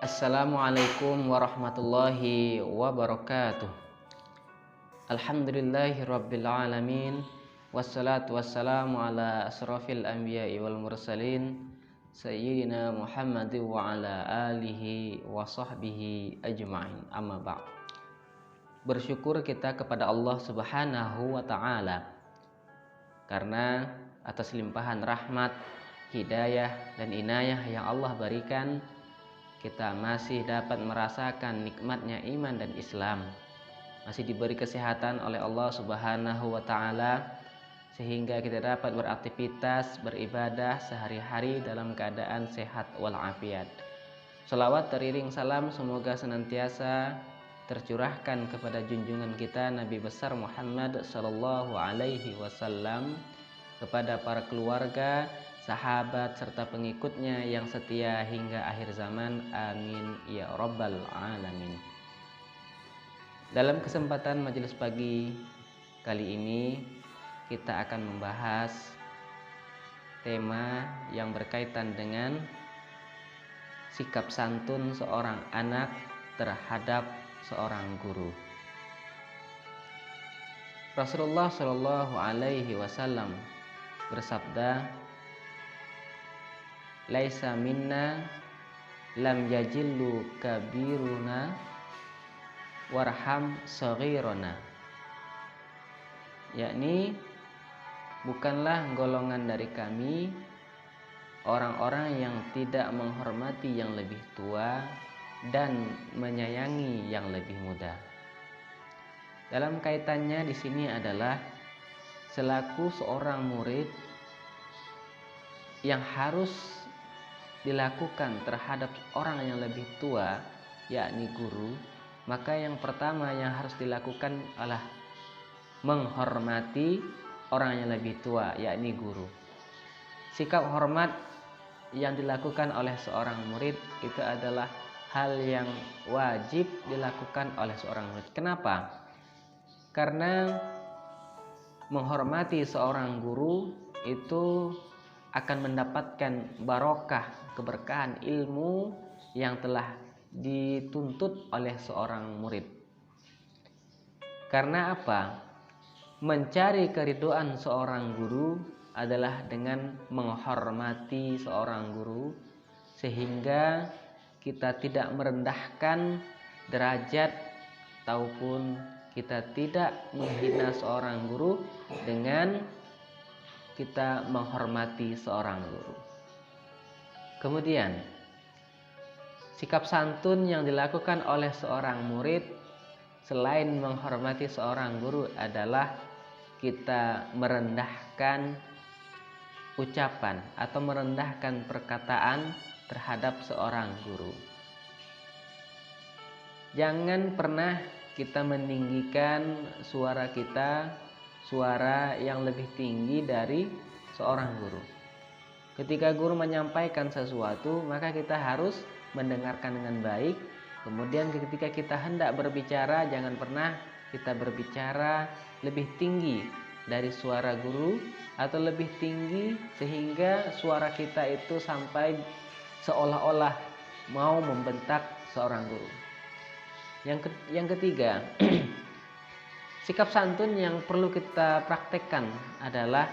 Assalamualaikum warahmatullahi wabarakatuh. Alhamdulillahi rabbil alamin. Wassalatu wassalamu ala asrafil anbiya'i wal mursalin Sayyidina Muhammad wa ala alihi wa sahbihi ajma'in. Amma ba'd. Bersyukur kita kepada Allah subhanahu wa ta'ala karena atas limpahan rahmat, hidayah dan inayah yang Allah berikan, kita masih dapat merasakan nikmatnya iman dan Islam, masih diberi kesehatan oleh Allah subhanahu wa ta'ala, sehingga kita dapat beraktivitas, beribadah sehari-hari dalam keadaan sehat walafiat. Salawat teriring salam semoga senantiasa tercurahkan kepada junjungan kita Nabi besar Muhammad sallallahu alaihi wasallam, kepada para keluarga, sahabat serta pengikutnya yang setia hingga akhir zaman. Amin ya rabbal alamin. Dalam kesempatan majelis pagi kali ini kita akan membahas tema yang berkaitan dengan sikap santun seorang anak terhadap seorang guru. Rasulullah Shallallahu alaihi wasallam bersabda, "Laisa minna lam yajillu kabiruna warham saghirona." Yakni bukanlah golongan dari kami orang-orang yang tidak menghormati yang lebih tua dan menyayangi yang lebih muda. Dalam kaitannya di sini adalah selaku seorang murid yang harus dilakukan terhadap orang yang lebih tua, yakni guru, maka yang pertama yang harus dilakukan adalah menghormati orang yang lebih tua, yakni guru. Sikap hormat yang dilakukan oleh seorang murid itu adalah hal yang wajib dilakukan oleh seorang murid. Kenapa? Karena menghormati seorang guru itu akan mendapatkan barokah, keberkahan ilmu yang telah dituntut oleh seorang murid. Karena apa? Mencari keridhaan seorang guru adalah dengan menghormati seorang guru, sehingga kita tidak merendahkan derajat ataupun kita tidak menghina seorang guru dengan kita menghormati seorang guru. Kemudian, sikap santun yang dilakukan oleh seorang murid selain menghormati seorang guru adalah kita merendahkan ucapan atau merendahkan perkataan terhadap seorang guru. Jangan pernah kita meninggikan suara kita, suara yang lebih tinggi dari seorang guru. Ketika guru menyampaikan sesuatu, maka kita harus mendengarkan dengan baik. Kemudian ketika kita hendak berbicara, jangan pernah kita berbicara lebih tinggi dari suara guru atau lebih tinggi sehingga suara kita itu sampai seolah-olah mau membentak seorang guru. Yang ketiga, sikap santun yang perlu kita praktekkan adalah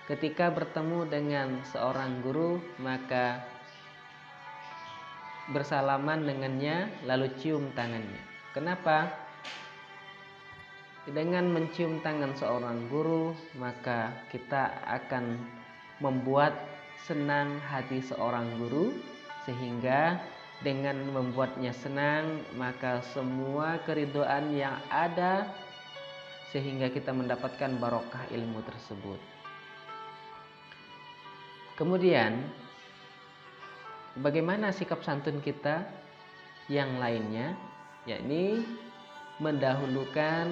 ketika bertemu dengan seorang guru, maka bersalaman dengannya lalu cium tangannya. Kenapa? Dengan mencium tangan seorang guru, maka kita akan membuat senang hati seorang guru, sehingga dengan membuatnya senang, maka semua keridhaan yang ada sehingga kita mendapatkan barokah ilmu tersebut. Kemudian, bagaimana sikap santun kita yang lainnya, yakni mendahulukan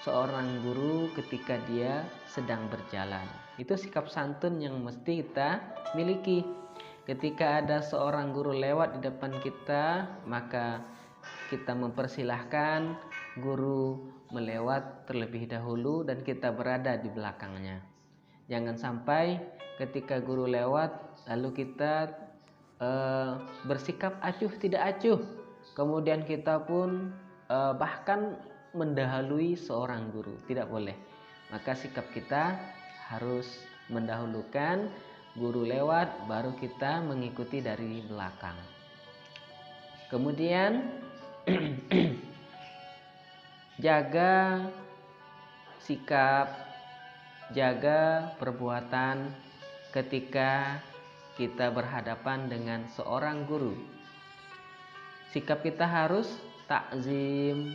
seorang guru ketika dia sedang berjalan. Itu sikap santun yang mesti kita miliki. Ketika ada seorang guru lewat di depan kita, maka kita mempersilahkan guru melewat terlebih dahulu dan kita berada di belakangnya. Jangan sampai ketika guru lewat lalu kita bersikap acuh tidak acuh. Kemudian kita pun bahkan mendahului seorang guru, tidak boleh. Maka sikap kita harus mendahulukan, guru lewat baru kita mengikuti dari belakang. Kemudian jaga sikap, jaga perbuatan ketika kita berhadapan dengan seorang guru. Sikap kita harus takzim.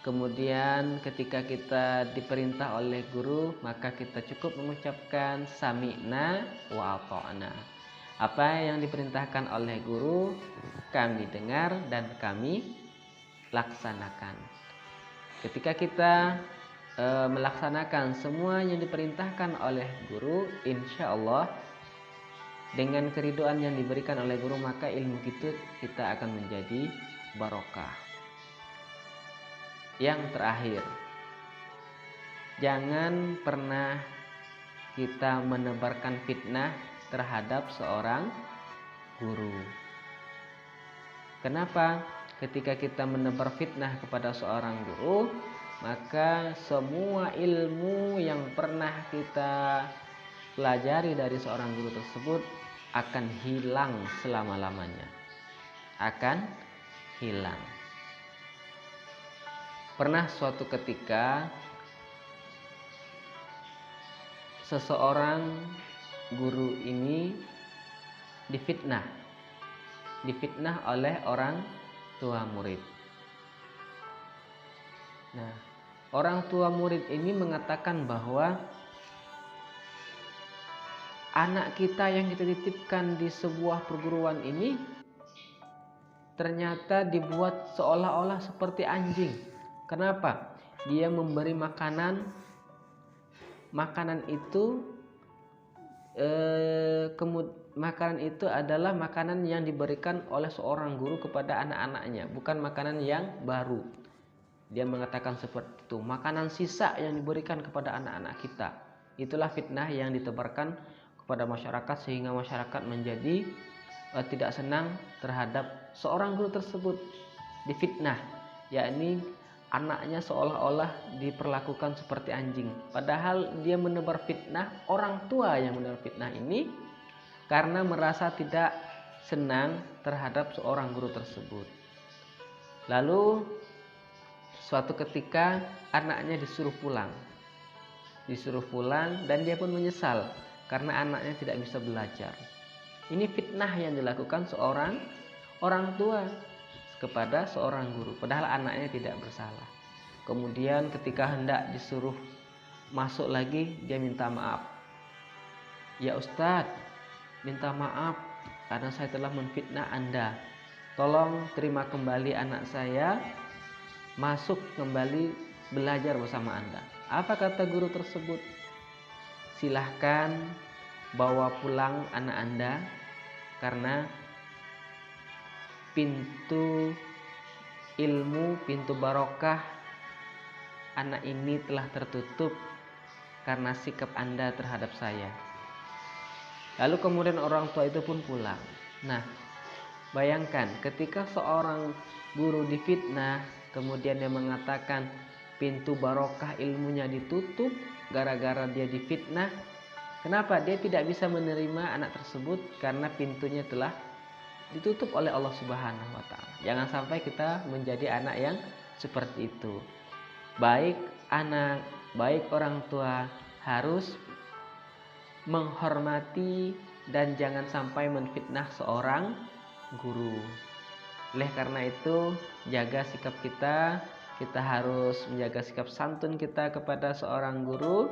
Kemudian ketika kita diperintah oleh guru, maka kita cukup mengucapkan sami'na wa ata'na. Apa yang diperintahkan oleh guru, kami dengar dan kami laksanakan. Ketika kita melaksanakan semua yang diperintahkan oleh guru, insya Allah dengan keriduan yang diberikan oleh guru, maka ilmu kita akan menjadi barokah. Yang terakhir, jangan pernah kita menebarkan fitnah terhadap seorang guru. Kenapa? Ketika kita menebar fitnah kepada seorang guru, maka semua ilmu yang pernah kita pelajari dari seorang guru tersebut akan hilang selama-lamanya. Akan hilang. Pernah suatu ketika seseorang guru ini difitnah oleh orang tua murid. Nah, orang tua murid ini mengatakan bahwa anak kita yang kita titipkan di sebuah perguruan ini ternyata dibuat seolah-olah seperti anjing. Kenapa? Dia memberi makanan itu makanan itu adalah makanan yang diberikan oleh seorang guru kepada anak-anaknya, bukan makanan yang baru. Dia mengatakan seperti itu, makanan sisa yang diberikan kepada anak-anak kita. Itulah fitnah yang ditebarkan kepada masyarakat sehingga masyarakat menjadi tidak senang terhadap seorang guru tersebut, difitnah, yakni anaknya seolah-olah diperlakukan seperti anjing. Padahal dia menebar fitnah, orang tua yang menebar fitnah ini karena merasa tidak senang terhadap seorang guru tersebut. Lalu suatu ketika anaknya disuruh pulang dan dia pun menyesal karena anaknya tidak bisa belajar. Ini fitnah yang dilakukan seorang orang tua kepada seorang guru, padahal anaknya tidak bersalah. Kemudian ketika hendak disuruh masuk lagi, dia minta maaf. Ya Ustadz, minta maaf karena saya telah menfitnah Anda. Tolong terima kembali anak saya, masuk kembali belajar bersama Anda. Apa kata guru tersebut? Silahkan bawa pulang anak Anda karena pintu ilmu, pintu barokah anak ini telah tertutup karena sikap Anda terhadap saya. Lalu kemudian orang tua itu pun pulang. Nah, bayangkan ketika seorang guru difitnah, kemudian dia mengatakan pintu barokah ilmunya ditutup gara-gara dia difitnah. Kenapa? Dia tidak bisa menerima anak tersebut karena pintunya telah ditutup oleh Allah Subhanahu wa Ta'ala. Jangan sampai kita menjadi anak yang seperti itu. Baik anak, baik orang tua harus menghormati dan jangan sampai menfitnah seorang guru. Oleh karena itu, jaga sikap kita. Kita harus menjaga sikap santun kita kepada seorang guru.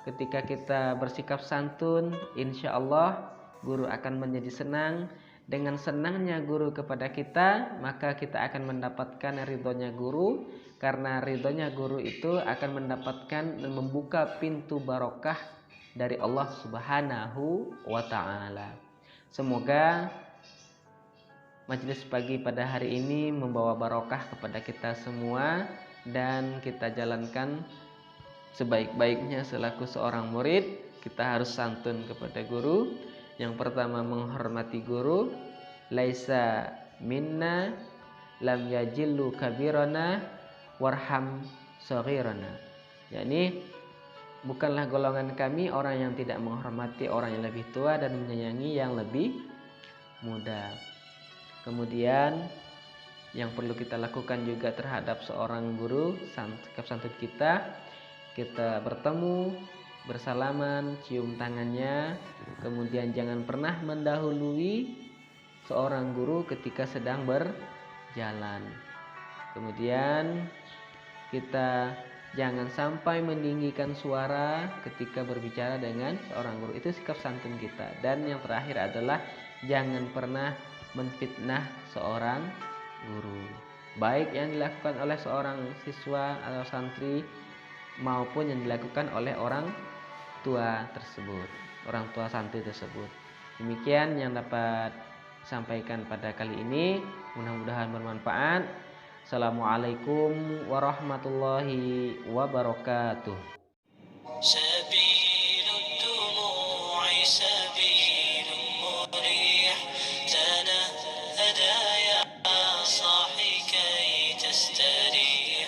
Ketika kita bersikap santun, insya Allah guru akan menjadi senang. Dengan senangnya guru kepada kita, maka kita akan mendapatkan ridhonya guru. Karena ridhonya guru itu akan mendapatkan dan membuka pintu barokah dari Allah Subhanahu wa Ta'ala. Semoga majelis pagi pada hari ini membawa barokah kepada kita semua dan kita jalankan sebaik-baiknya selaku seorang murid. Kita harus santun kepada guru Yang pertama menghormati guru, laisa minna lam yajillu kabirana warham saghirana. yakni bukanlah golongan kami orang yang tidak menghormati orang yang lebih tua dan menyayangi yang lebih muda. Kemudian yang perlu kita lakukan juga terhadap seorang guru, sikap santun kita bertemu, bersalaman, cium tangannya. Kemudian jangan pernah mendahului seorang guru ketika sedang berjalan. Kemudian kita jangan sampai meninggikan suara ketika berbicara dengan seorang guru. Itu sikap santun kita. Dan yang terakhir adalah jangan pernah menfitnah seorang guru, baik yang dilakukan oleh seorang siswa atau santri maupun yang dilakukan oleh orang tua tersebut, orang tua santri tersebut. Demikian yang dapat disampaikan pada kali ini, mudah-mudahan bermanfaat. Assalamualaikum warahmatullahi wabarakatuh.